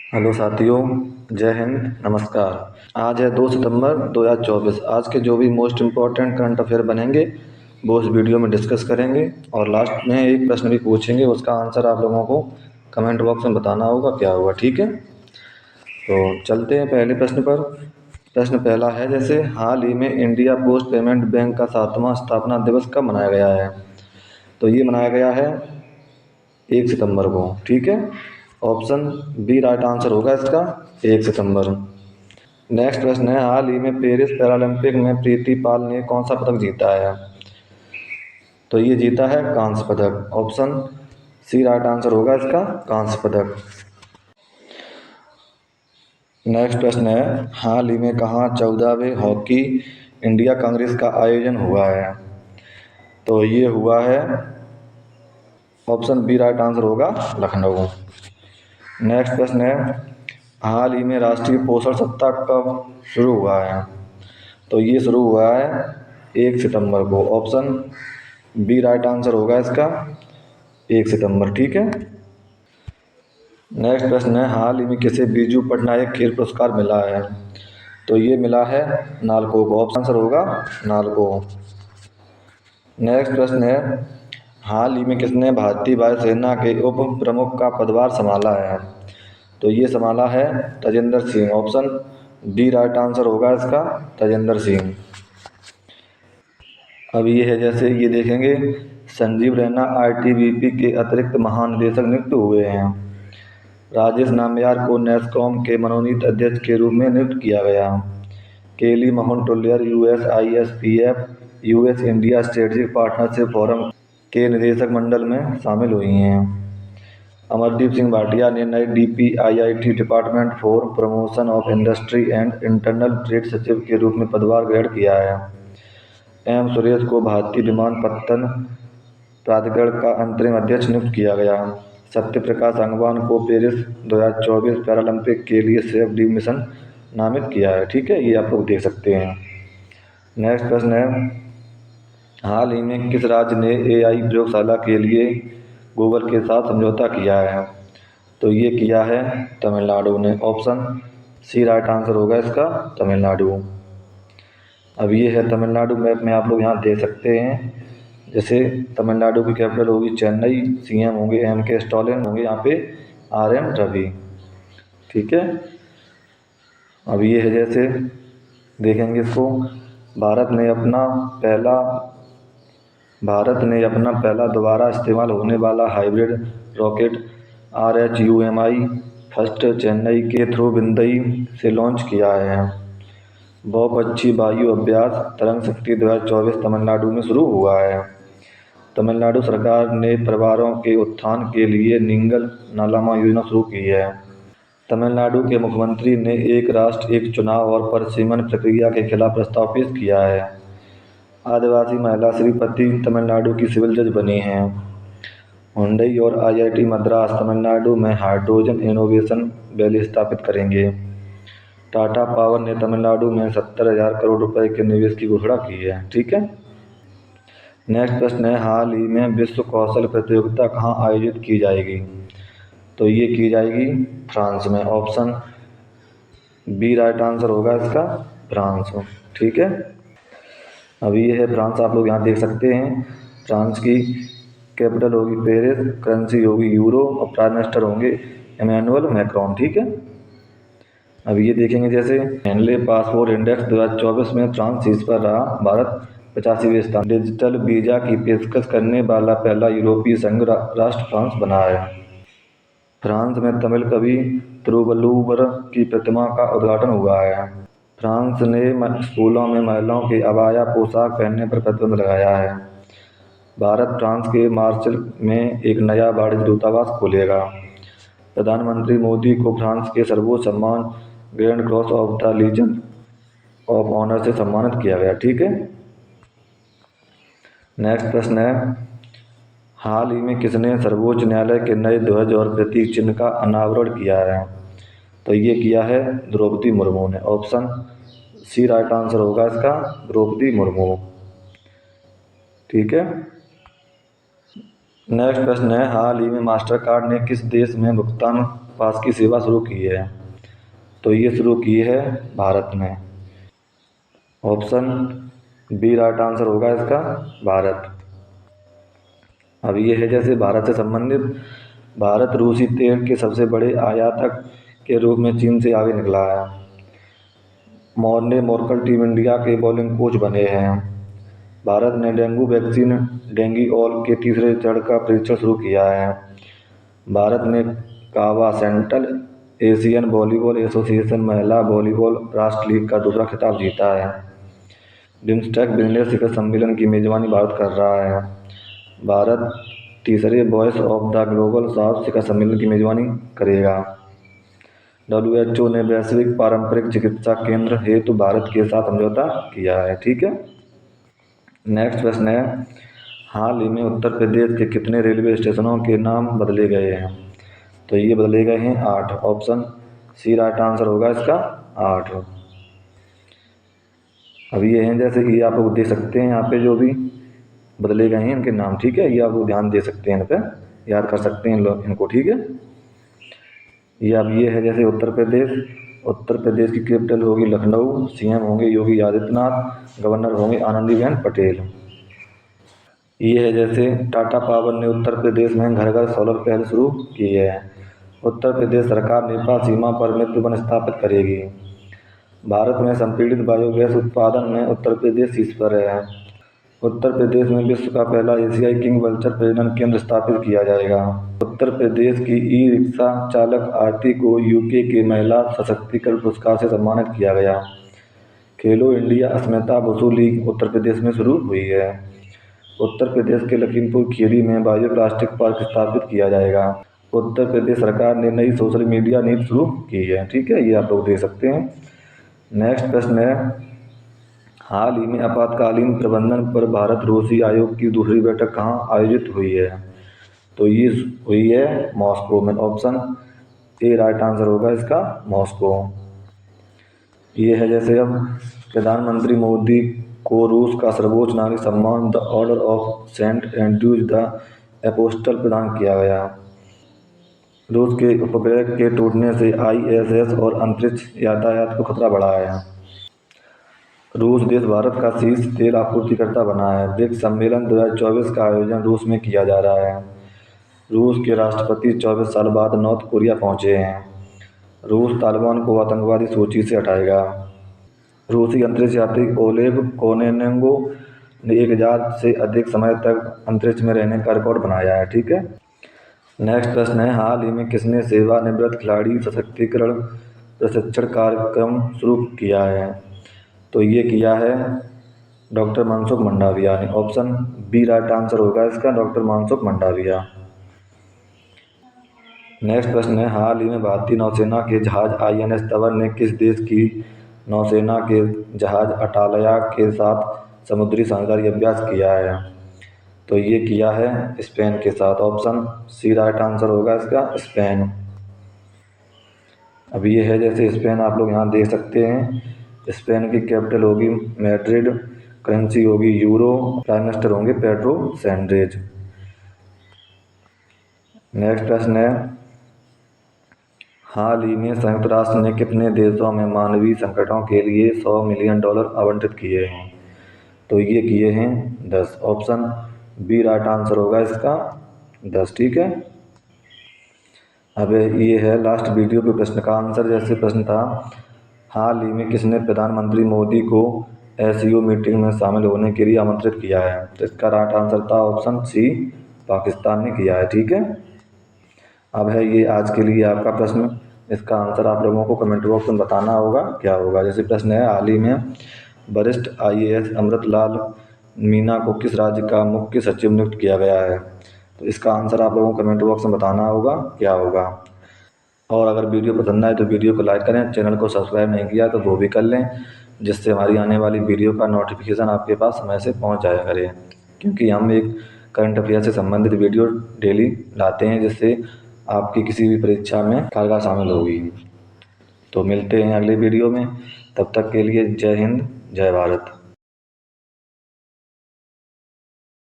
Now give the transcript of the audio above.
Hello साथियों, जय हिंद, नमस्कार। आज है 2 सितंबर 2024। आज के जो भी मोस्ट इम्पॉर्टेंट करंट अफेयर बनेंगे वो इस वीडियो में डिस्कस करेंगे और लास्ट में एक प्रश्न भी पूछेंगे, उसका आंसर आप लोगों को कमेंट बॉक्स में बताना होगा क्या होगा। ठीक है, तो चलते हैं पहले प्रश्न पर। प्रश्न पहला है, जैसे हाल ही में इंडिया पोस्ट पेमेंट बैंक का 7वां स्थापना दिवस कब मनाया गया है? तो ये मनाया गया है 1 सितंबर को। ठीक है, ऑप्शन बी राइट आंसर होगा इसका, 1 सितंबर। नेक्स्ट प्रश्न है, हाल ही में पेरिस पैरालंपिक में प्रीति पाल ने कौन सा पदक जीता है? तो ये जीता है कांस्य पदक। ऑप्शन सी राइट आंसर होगा इसका, कांस्य पदक। नेक्स्ट प्रश्न है, हाल ही में कहाँ 14वें हॉकी इंडिया कांग्रेस का आयोजन हुआ है? तो ये हुआ है, ऑप्शन बी राइट आंसर होगा, लखनऊ। नेक्स्ट प्रश्न है, हाल ही में राष्ट्रीय पोषण सप्ताह कब शुरू हुआ है? तो ये शुरू हुआ है 1 सितंबर को। ऑप्शन बी राइट आंसर होगा इसका, 1 सितंबर। ठीक है। नेक्स्ट प्रश्न है, हाल ही में किसे बीजू पटनायक खेल पुरस्कार मिला है? तो ये मिला है नालको को। ऑप्शन आंसर होगा नालको। नेक्स्ट प्रश्न है, हाल ही में किसने भारतीय वायुसेना के उप प्रमुख का पदभार संभाला है? तो ये संभाला है Tajender Singh. Option D right answer होगा इसका, तजेंद्र सिंह। अब ये है, जैसे ये देखेंगे, संजीव रैना आईटीबीपी के अतिरिक्त महानिदेशक नियुक्त हुए हैं। राजेश नाम्यार को नैस्कॉम के मनोनीत अध्यक्ष के रूप में नियुक्त किया गया। केली मोहन टोलियर USISPF US India strategic partnership forum के निदेशक मंडल में शामिल हुई हैं। अमरदीप सिंह भाटिया ने नए DPIIT department for promotion of industry and internal trade सचिव के रूप में पदभार ग्रहण किया है। एम सुरेश को भारतीय विमानपत्तन प्राधिकरण का अंतरिम अध्यक्ष नियुक्त किया गया। सत्य प्रकाश अंगवान को पेरिस 2024 पैरालंपिक के लिए सेफ डी मिशन नामित किया है। ठीक है, ये आप लोग देख सकते हैं। नेक्स्ट प्रश्न है, हाल ही में किस राज्य ने एआई प्रयोगशाला के लिए गूगल के साथ समझौता किया है? तो ये किया है तमिलनाडु ने। ऑप्शन सी राइट आंसर होगा इसका, तमिलनाडु। अब ये है तमिलनाडु, मैप में आप लोग यहाँ देख सकते हैं। जैसे तमिलनाडु की कैपिटल होगी चेन्नई, सीएम होंगे एम के स्टालिन, होंगे यहाँ पे आर एन रवि। ठीक है, अब ये है, जैसे देखेंगे इसको, भारत ने अपना पहला दोबारा इस्तेमाल होने वाला hybrid rocket RHUMI first Chennai के थ्रोबिंदई से लॉन्च किया है। बहुपक्षीय वायु अभ्यास तरंग शक्ति 2024 तमिलनाडु में शुरू हुआ है। तमिलनाडु सरकार ने परिवारों के उत्थान के लिए निंगल नालामा योजना शुरू की है। तमिलनाडु के मुख्यमंत्री ने एक राष्ट्र एक चुनाव और परिसीमन प्रक्रिया के खिलाफ प्रस्ताव पेश किया है। आदिवासी महिला श्रीपति तमिलनाडु की सिविल जज बनी हैं। हुंडई और IIT मद्रास तमिलनाडु में हाइड्रोजन इनोवेशन वैली स्थापित करेंगे। टाटा पावर ने तमिलनाडु में 70,000 करोड़ रुपए के निवेश की घोषणा की है। ठीक है। नेक्स्ट प्रश्न है, हाल ही में विश्व कौशल प्रतियोगिता कहाँ आयोजित की जाएगी? तो ये की जाएगी फ्रांस में। ऑप्शन बी राइट आंसर होगा इसका, फ्रांस। ठीक है, अभी ये है फ्रांस, आप लोग यहाँ देख सकते हैं। फ्रांस की कैपिटल होगी पेरिस, करेंसी होगी यूरो और प्राइम मिनिस्टर होंगे इमैनुअल मैक्रोन। ठीक है, अब ये देखेंगे, जैसे हेनले पासपोर्ट इंडेक्स 2024 में फ्रांस शीर्ष पर रहा, भारत 85वें स्थान। डिजिटल वीजा की पेशकश करने वाला पहला यूरोपीय संघ राष्ट्र फ्रांस बना है। फ्रांस में तमिल कवि तिरुवल्लुवर की प्रतिमा का उद्घाटन हुआ है। फ्रांस ने स्कूलों में महिलाओं के अबाया पोशाक पहनने पर प्रतिबंध लगाया है। भारत फ्रांस के मार्सेल में एक नया वाणिज्य दूतावास खोलेगा। प्रधानमंत्री मोदी को फ्रांस के सर्वोच्च सम्मान grand cross of the legion of honour से सम्मानित किया गया। ठीक है। नेक्स्ट प्रश्न है, हाल ही में किसने सर्वोच्च न्यायालय के नए ध्वज और प्रतीक चिन्ह का अनावरण किया है? तो ये किया है द्रौपदी मुर्मू ने। ऑप्शन सी राइट आंसर होगा इसका, द्रौपदी मुर्मू। ठीक है। नेक्स्ट प्रश्न है, हाल ही में मास्टर कार्ड ने किस देश में भुगतान पास की सेवा शुरू की है? तो ये शुरू की है भारत ने। ऑप्शन बी राइट आंसर होगा इसका भारत। अब ये है जैसे भारत से संबंधित, भारत रूसी तेल के सबसे बड़े आयातक के रूप में चीन से आगे निकला है। मॉर्ने मोर्कल टीम इंडिया के बॉलिंग कोच बने हैं। भारत ने डेंगू वैक्सीन डेंगीओल के तीसरे चरण का परीक्षण शुरू किया है। भारत ने कावा सेंट्रल एशियन वॉलीबॉल एसोसिएशन महिला वॉलीबॉल राष्ट्र लीग का दूसरा खिताब जीता है। बिम्स्टेक बिजनेस शिखर सम्मेलन की मेजबानी भारत कर रहा है। भारत तीसरे voice of the global south शिखर सम्मेलन की मेजबानी करेगा। WHO ने वैश्विक पारंपरिक चिकित्सा केंद्र हेतु भारत के साथ समझौता किया है। ठीक है। नेक्स्ट प्रश्न है, हाल ही में उत्तर प्रदेश के कितने रेलवे स्टेशनों के नाम बदले गए हैं? तो ये बदले गए हैं 8। ऑप्शन सी राइट आंसर होगा इसका 8। अब ये हैं जैसे कि आप लोग देख सकते हैं यहाँ पे जो भी बदले गए हैं इनके नाम। ठीक है, ये आप लोग ध्यान दे सकते हैं, इन पर याद कर सकते हैं इनको। ठीक है, ये अब ये है जैसे उत्तर प्रदेश की कैपिटल होगी लखनऊ, CM होंगे योगी आदित्यनाथ, गवर्नर होंगे आनंदीबेन पटेल। ये है जैसे टाटा पावर ने उत्तर प्रदेश में घर घर सोलर पहल शुरू की है। उत्तर प्रदेश सरकार नेपाल सीमा पर मित्र वन स्थापित करेगी। भारत में संपीड़ित बायोगैस उत्पादन में उत्तर प्रदेश शीर्ष पर है। उत्तर प्रदेश में विश्व का पहला एशियाई किंग वल्चर प्रजनन केंद्र स्थापित किया जाएगा। उत्तर प्रदेश की ई-रिक्शा चालक आरती को UK के महिला सशक्तिकरण पुरस्कार से सम्मानित किया गया। खेलो इंडिया अस्मिता वसु लीग उत्तर प्रदेश में शुरू हुई है। उत्तर प्रदेश के लखीमपुर खीरी में बायो प्लास्टिक पार्क स्थापित किया जाएगा। उत्तर प्रदेश सरकार ने नई सोशल मीडिया नीति शुरू की है। ठीक है, ये आप लोग देख सकते हैं। नेक्स्ट प्रश्न है, हाल ही में आपातकालीन प्रबंधन पर भारत रूसी आयोग की दूसरी बैठक कहाँ आयोजित हुई है? तो ये हुई है मॉस्को में। ऑप्शन ए राइट आंसर होगा इसका मॉस्को। ये है जैसे अब प्रधानमंत्री मोदी को रूस का सर्वोच्च नागरिक सम्मान the order of Saint Andrews the apostle प्रदान किया गया। रूस के उपग्रह के टूटने से ISS और अंतरिक्ष यातायात को खतरा बढ़ा है। रूस देश भारत का शीर्ष तेल आपूर्तिकर्ता बना है। ब्रिक्स सम्मेलन 2024 का आयोजन रूस में किया जा रहा है। रूस के राष्ट्रपति 24 साल बाद नॉर्थ कोरिया पहुंचे हैं। रूस तालिबान को आतंकवादी सूची से हटाएगा। रूसी अंतरिक्ष यात्री ओलेग कोनेनेंगो ने 1000 से अधिक समय तक अंतरिक्ष में रहने का रिकॉर्ड बनाया है। ठीक है। नेक्स्ट प्रश्न है, हाल ही में किसने सेवानिवृत्त खिलाड़ी सशक्तिकरण प्रशिक्षण कार्यक्रम शुरू किया है? तो ये किया है डॉक्टर मनसुख मंडाविया ने। ऑप्शन बी राइट आंसर होगा इसका डॉक्टर मनसुख मंडाविया। नेक्स्ट प्रश्न है, हाल ही में भारतीय नौसेना के जहाज INS तंवर ने किस देश की नौसेना के जहाज अटालया के साथ समुद्री साझेदारी अभ्यास किया है? तो ये किया है स्पेन के साथ। ऑप्शन सी राइट आंसर होगा इसका स्पेन। अब ये है जैसे स्पेन आप लोग यहाँ देख सकते हैं। स्पेन की कैपिटल होगी मैड्रिड, करेंसी होगी यूरो, प्राइम मिनिस्टर होंगे पेड्रो सैंचेज। नेक्स्ट प्रश्न है, हाल ही में संयुक्त राष्ट्र ने कितने देशों में मानवीय संकटों के लिए $100 मिलियन आवंटित किए हैं? तो ये किए हैं 10। ऑप्शन बी राइट आंसर होगा इसका 10। ठीक है। अब ये है लास्ट वीडियो के प्रश्न का आंसर। जैसे प्रश्न था, हाल ही में किसने प्रधानमंत्री मोदी को SCO मीटिंग में शामिल होने के लिए आमंत्रित किया है? तो इसका राइट आंसर था ऑप्शन सी पाकिस्तान ने किया है। ठीक है। अब है ये आज के लिए आपका प्रश्न, इसका आंसर आप लोगों को कमेंट बॉक्स में बताना होगा क्या होगा। जैसे प्रश्न है, हाल ही में वरिष्ठ IAS अमृतलाल मीना को किस राज्य का मुख्य सचिव नियुक्त किया गया है? तो इसका आंसर आप लोगों को कमेंट बॉक्स में बताना होगा क्या होगा। और अगर वीडियो पसंद आए तो वीडियो को लाइक करें, चैनल को सब्सक्राइब नहीं किया तो वो भी कर लें, जिससे हमारी आने वाली वीडियो का नोटिफिकेशन आपके पास समय से पहुंच जाया करे। क्योंकि हम एक करंट अफेयर से संबंधित वीडियो डेली लाते हैं, जिससे आपकी किसी भी परीक्षा में कारगर शामिल होगी। तो मिलते हैं अगले वीडियो में, तब तक के लिए जय हिंद जय भारत।